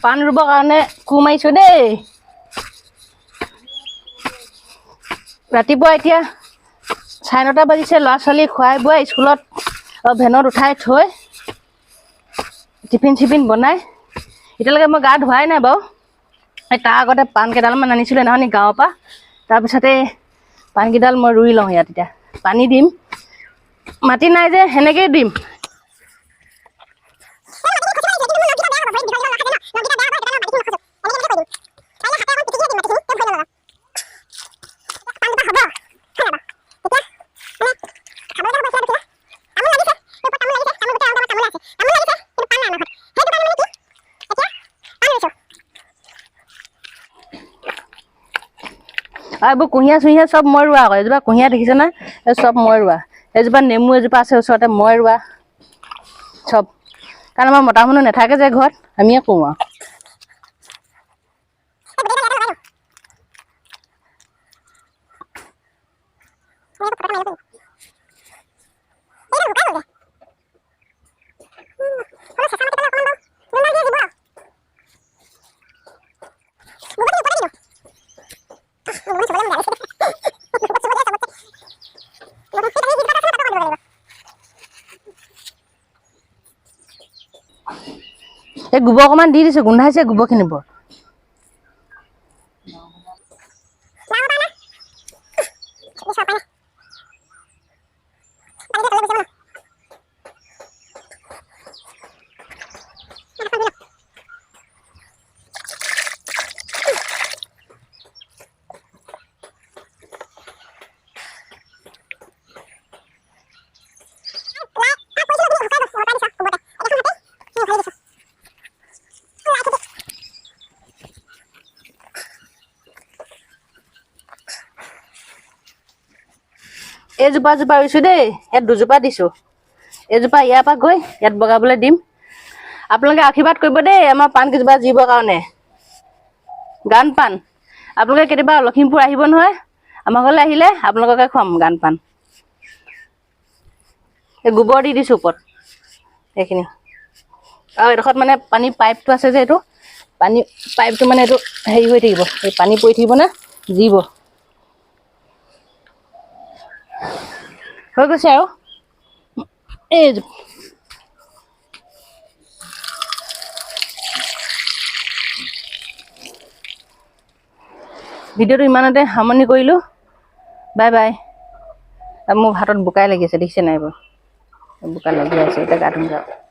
পাণ ৰুবৰ কাৰণে কোৰ মাৰিছোঁ দেই। ৰাতিপুৱা এতিয়া 9:30 বাজিছে। ল'ৰা ছোৱালী খুৱাই বোৱাই স্কুলত ভেনত উঠাই থৈ টিফিন চিফিন বনাই এতিয়ালৈকে মই গা ধোৱাই নাই বাৰু। তাৰ আগতে পাণ কেইডালমান আনিছিলোঁ সেইদিনাখনি গাঁৱৰ পৰা। তাৰপিছতে পাণকেইডাল মই ৰুই লওঁ ইয়াত। এতিয়া পানী দিম, মাটি নাই যে সেনেকেই দিম। আৰু এইবোৰ কুঁহিয়া চুহিয়া চব মই ৰোৱা আকৌ। এজোপা কুঁহিয়া দেখিছে না, এই চব মই ৰোৱা। এজোপা নেমু এজোপা আছে ওচৰতে, মই ৰোৱা চব। কাৰণ আমাৰ মতা মানুহ নাথাকে যে ঘৰত, আমিয়ে কৰোঁ আৰু। এই গোবৰ অকণমান দি দিছোঁ, গোন্ধাইছে গোবৰখিনি বৰ। এইজোপা ৰুইছোঁ দেই, ইয়াত 2জোপা দিছোঁ। এজোপা ইয়াৰ পৰা গৈ ইয়াত বগাবলৈ দিম। আপোনালোকে আশীৰ্বাদ কৰিব দেই আমাৰ পাণ কেইজোপা জিবৰ কাৰণে। গান পাণ আপোনালোকে কেতিয়াবা লখিমপুৰ আহিব নহয়, আমাৰ ঘৰলৈ আহিলে আপোনালোককে খুৱাম গান পাণ। এই গোবৰ দি দিছোঁ ওপৰত এইখিনি। আৰু এডোখৰত মানে পানী পাইপটো আছে যে, এইটো পানী পাইপটো মানে এইটো হেৰি হৈ থাকিব, এই পানী পৰি থাকিব না, জিব হৈ গৈছে আৰু। এই ভিডিঅ'টো ইমানতে সামৰণি কৰিলোঁ। Bye bye. মোৰ হাতত বোকাই লাগি আছে, দেখিছে নাই বাৰু? বোকা লাগি আছে, এতিয়া গা ধুম যাওক।